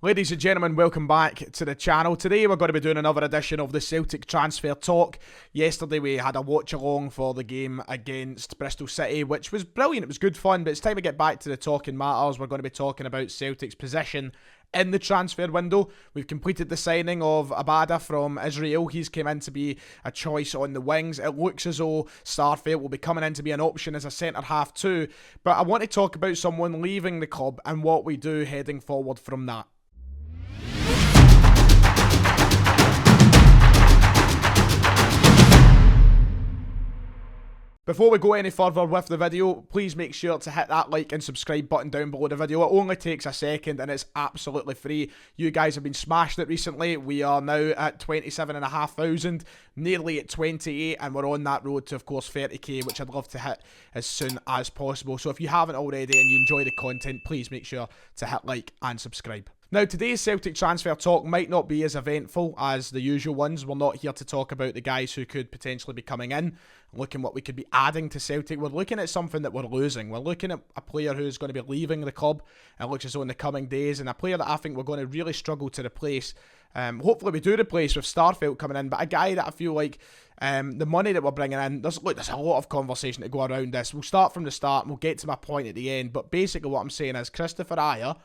Ladies and gentlemen, welcome back to the channel. Today we're going to be doing another edition of the Celtic transfer talk. Yesterday we had a watch along for the game against Bristol City, which was brilliant. It was good fun, but it's time to get back to the talking matters. We're going to be talking about Celtic's position in the transfer window. We've completed the signing of Abada from Israel. He's came in to be a choice on the wings. It looks as though Starfelt will be coming in to be an option as a centre-half too. But I want to talk about someone leaving the club and what we do heading forward from that. Before we go any further with the video, please make sure to hit that like and subscribe button down below the video. It only takes a second and it's absolutely free. You guys have been smashing it recently. We are now at 27,500, nearly at 28, and we're on that road to, of course, 30k, which I'd love to hit as soon as possible. So if you haven't already and you enjoy the content, please make sure to hit like and subscribe. Now, today's Celtic transfer talk might not be as eventful as the usual ones. We're not here to talk about the guys who could potentially be coming in, looking what we could be adding to Celtic. We're looking at something that we're losing. We're looking at a player who's going to be leaving the club, it looks as though in the coming days, and a player that I think we're going to really struggle to replace. Hopefully we do replace with Starfelt coming in, but a guy that I feel like the money that we're bringing in, there's a lot of conversation to go around this. We'll start from the start and we'll get to my point at the end, but basically what I'm saying is Kristoffer Ajer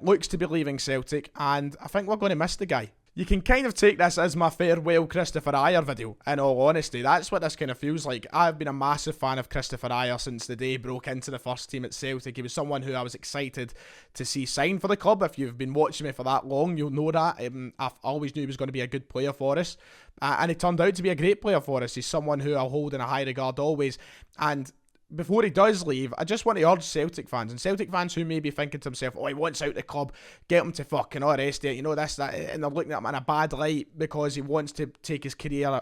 looks to be leaving Celtic, and I think we're going to miss the guy. You can kind of take this as my farewell Kristoffer Ajer video, in all honesty. That's what this kind of feels like. I've been a massive fan of Kristoffer Ajer since the day he broke into the first team at Celtic. He was someone who I was excited to see sign for the club. If you've been watching me for that long, you'll know that. I always knew he was going to be a good player for us, and he turned out to be a great player for us. He's someone who I'll hold in a high regard always, and before he does leave, I just want to urge Celtic fans, and Celtic fans who may be thinking to themselves, oh, he wants out the club, get him to fucking arrest it, you know, this, that, and they're looking at him in a bad light because he wants to take his career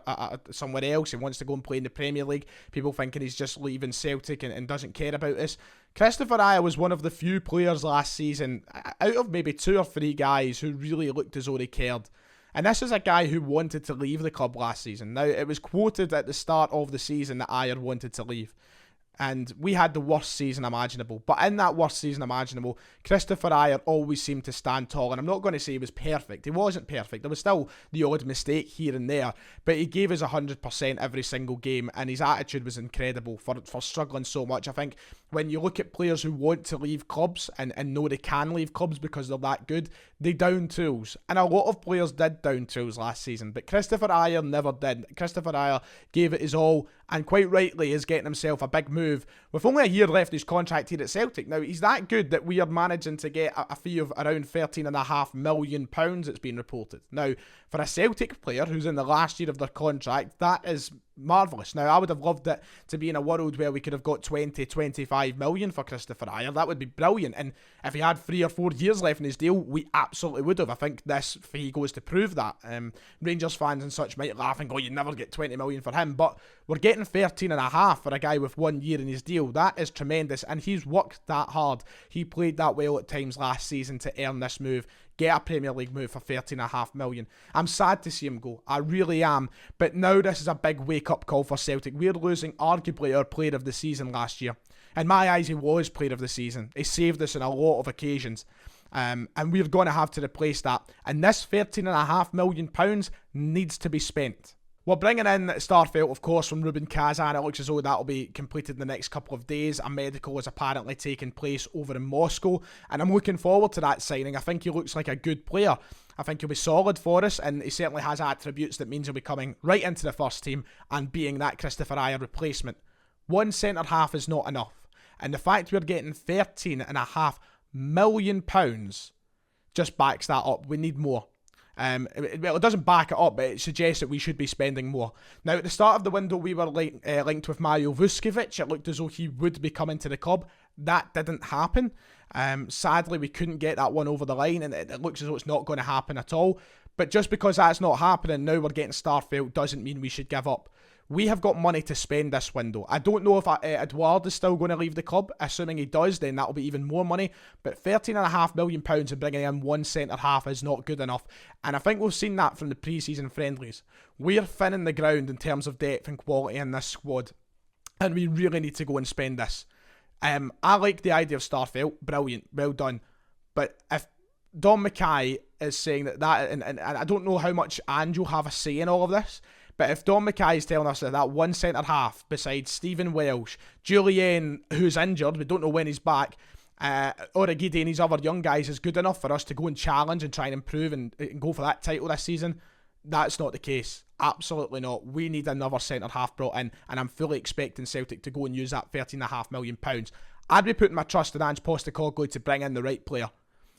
somewhere else, he wants to go and play in the Premier League, people thinking he's just leaving Celtic and doesn't care about us. Kristoffer Ajer was one of the few players last season, out of maybe 2 or 3 guys, who really looked as though they cared. And this is a guy who wanted to leave the club last season. Now, it was quoted at the start of the season that Ajer wanted to leave, and we had the worst season imaginable. But in that worst season imaginable, Kristoffer Ajer always seemed to stand tall. And I'm not going to say he was perfect. He wasn't perfect. There was still the odd mistake here and there. But he gave us 100% every single game. And his attitude was incredible for struggling so much. I think when you look at players who want to leave clubs and know they can leave clubs because they're that good, they down tools. And a lot of players did down tools last season. But Kristoffer Ajer never did. Kristoffer Ajer gave it his all. And quite rightly is getting himself a big move with only a year left in his contract here at Celtic. Now, he's that good that we are managing to get a fee of around £13.5 million, it's been reported. Now, for a Celtic player who's in the last year of their contract, that is marvellous. Now, I would have loved it to be in a world where we could have got 25 million for Kristoffer Ajer. That would be brilliant. And if he had 3 or 4 years left in his deal, we absolutely would have. I think this fee goes to prove that. Rangers fans and such might laugh and go, you never get 20 million for him. But we're getting 13.5 for a guy with 1 year in his deal. That is tremendous. And he's worked that hard. He played that well at times last season to earn this move. Get a Premier League move for 13.5 million. I'm sad to see him go. I really am. But now this is a big wake-up call for Celtic. We're losing arguably our player of the season last year. In my eyes, he was player of the season. He saved us on a lot of occasions. And we're going to have to replace that. And this £13.5 million needs to be spent. We're bringing in Starfelt, of course, from Rubin Kazan. It looks as though that will be completed in the next couple of days. A medical is apparently taking place over in Moscow, and I'm looking forward to that signing. I think he looks like a good player. I think he'll be solid for us, and he certainly has attributes that means he'll be coming right into the first team and being that Kristoffer Ajer replacement. One centre-half is not enough, and the fact we're getting £13.5 million just backs that up. We need more. Well, it doesn't back it up, but it suggests that we should be spending more. Now, at the start of the window, we were linked with Mario Vuskovic. It looked as though he would be coming to the club. That didn't happen. Sadly, we couldn't get that one over the line, and it looks as though it's not going to happen at all. But just because that's not happening, now we're getting Starfelt, doesn't mean we should give up. We have got money to spend this window. I don't know if Edouard is still going to leave the club. Assuming he does, then that'll be even more money. But £13.5 million and bringing in one centre-half is not good enough. And I think we've seen that from the pre-season friendlies. We're thinning the ground in terms of depth and quality in this squad. And we really need to go and spend this. I like the idea of Starfelt. Brilliant. Well done. But if Don Mackay is saying that and I don't know how much Ange will have a say in all of this, but if Don Mackay is telling us that one centre-half besides Stephen Welsh, Julian, who's injured, we don't know when he's back, Origidi and these other young guys is good enough for us to go and challenge and try and improve and go for that title this season, that's not the case. Absolutely not. We need another centre-half brought in, and I'm fully expecting Celtic to go and use that £13.5 million. I'd be putting my trust in Ange Postecoglou to bring in the right player.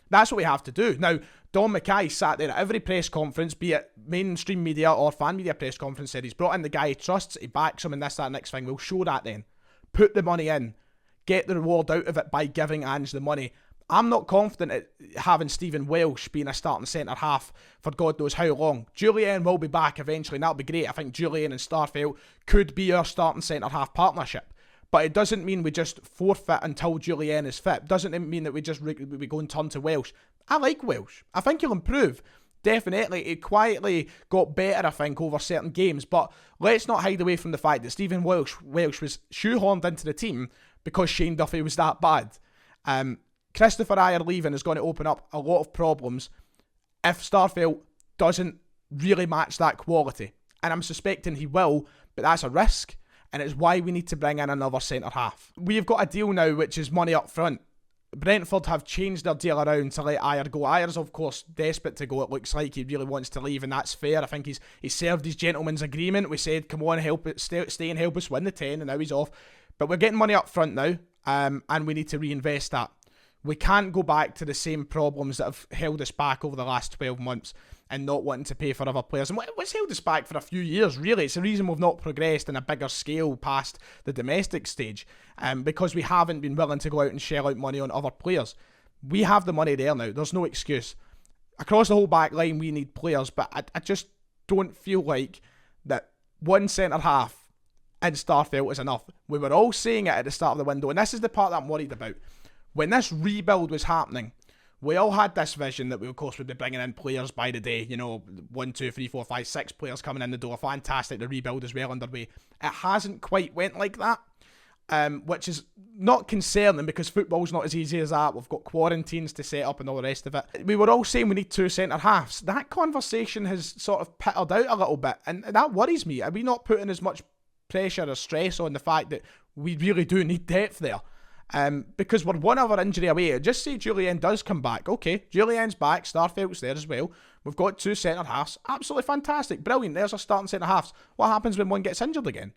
That's what we have to do. Now, Don Mackay sat there at every press conference, be it mainstream media or fan media press conference, said he's brought in the guy he trusts, he backs him, and this, that, next thing. We'll show that then. Put the money in. Get the reward out of it by giving Ange the money. I'm not confident at having Stephen Welsh being a starting centre-half for God knows how long. Julian will be back eventually, and that'll be great. I think Julian and Starfelt could be our starting centre-half partnership. But it doesn't mean we just forfeit until Julian is fit. Doesn't mean that we go and turn to Welsh. I like Welsh. I think he'll improve. Definitely. He quietly got better, I think, over certain games. But let's not hide away from the fact that Stephen Welsh was shoehorned into the team because Shane Duffy was that bad. Kristoffer Ajer leaving is going to open up a lot of problems if Starfelt doesn't really match that quality. And I'm suspecting he will, but that's a risk. And it's why we need to bring in another centre-half. We've got a deal now which is money up front. Brentford have changed their deal around to let Ajer go. Ajer's of course desperate to go. It looks like he really wants to leave, and that's fair. I think he served his gentleman's agreement. We said, come on, stay and help us win the 10, and now he's off. But we're getting money up front now, and we need to reinvest that. We can't go back to the same problems that have held us back over the last 12 months and not wanting to pay for other players. And what's held us back for a few years, really? It's the reason we've not progressed in a bigger scale past the domestic stage, because we haven't been willing to go out and shell out money on other players. We have the money there now. There's no excuse. Across the whole back line, we need players, but I just don't feel like that one centre-half in Starfelt is enough. We were all saying it at the start of the window, and this is the part that I'm worried about. When this rebuild was happening, we all had this vision that we, of course, would be bringing in players by the day. 1, 2, 3, 4, 5, 6 players coming in the door. Fantastic. The rebuild is well underway. It hasn't quite went like that, which is not concerning because football's not as easy as that. We've got quarantines to set up and all the rest of it. We were all saying we need 2 centre-halves. That conversation has sort of petered out a little bit, and that worries me. Are we not putting as much pressure or stress on the fact that we really do need depth there? Because we're one other injury away. Just say Julian does come back. Okay, Julian's back, Starfelt's there as well. We've got 2 centre-halves. Absolutely fantastic. Brilliant. There's our starting centre-halves. What happens when one gets injured again?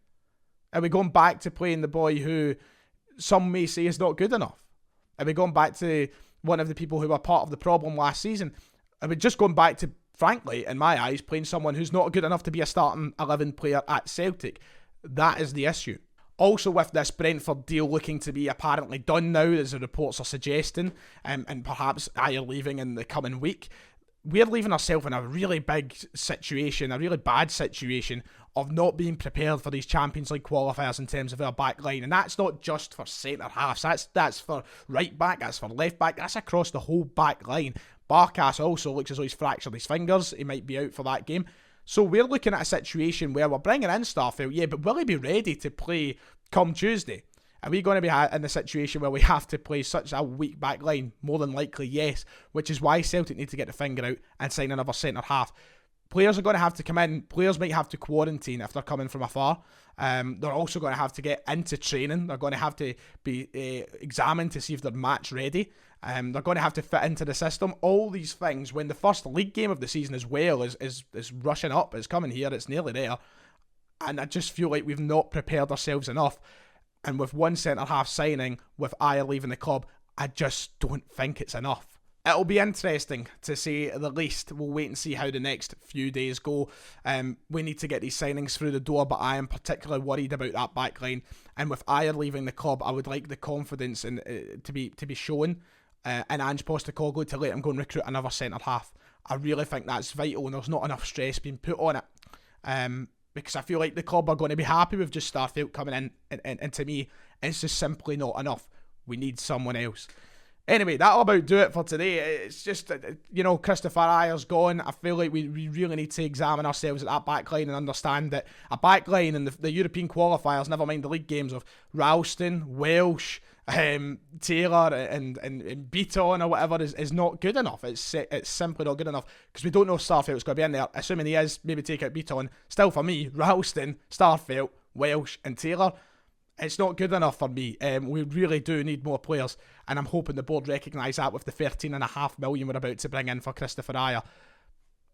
Are we going back to playing the boy who some may say is not good enough? Are we going back to one of the people who were part of the problem last season? Are we just going back to, frankly, in my eyes, playing someone who's not good enough to be a starting 11 player at Celtic? That is the issue. Also, with this Brentford deal looking to be apparently done now, as the reports are suggesting, and perhaps Ajer leaving in the coming week, we're leaving ourselves in a really big situation, a really bad situation of not being prepared for these Champions League qualifiers in terms of our back line. And that's not just for centre-halves, that's for right-back, that's for left-back, that's across the whole back line. Barkas also looks as though he's fractured his fingers, he might be out for that game. So we're looking at a situation where we're bringing in Starfelt, yeah, but will he be ready to play come Tuesday? Are we going to be in a situation where we have to play such a weak back line? More than likely, yes, which is why Celtic need to get the finger out and sign another centre-half. Players are going to have to come in. Players might have to quarantine if they're coming from afar. They're also going to have to get into training. They're going to have to be examined to see if they're match ready. They're going to have to fit into the system. All these things, when the first league game of the season as well is rushing up, it's coming here, it's nearly there. And I just feel like we've not prepared ourselves enough. And with one centre-half signing, with Ajer leaving the club, I just don't think it's enough. It'll be interesting, to say the least. We'll wait and see how the next few days go. We need to get these signings through the door, but I am particularly worried about that back line. And with Ajer leaving the club, I would like the confidence to be shown in Ange Postecoglou to let him go and recruit another centre-half. I really think that's vital, and there's not enough stress being put on it. Because I feel like the club are going to be happy with just Starfelt coming in, and to me, it's just simply not enough. We need someone else. Anyway, that'll about do it for today. It's just, Kristoffer Ajer's gone. I feel like we really need to examine ourselves at that back line and understand that a back line in the European qualifiers, never mind the league games, of Ralston, Welsh, Taylor and Beaton or whatever is not good enough. It's simply not good enough because we don't know Starfelt's going to be in there. Assuming he is, maybe take out Beaton. Still for me, Ralston, Starfelt, Welsh and Taylor, it's not good enough for me. We really do need more players, and I'm hoping the board recognise that with the 13.5 million we're about to bring in for Kristoffer Ajer.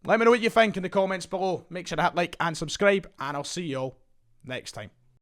Let me know what you think in the comments below. Make sure to hit like and subscribe, and I'll see you all next time.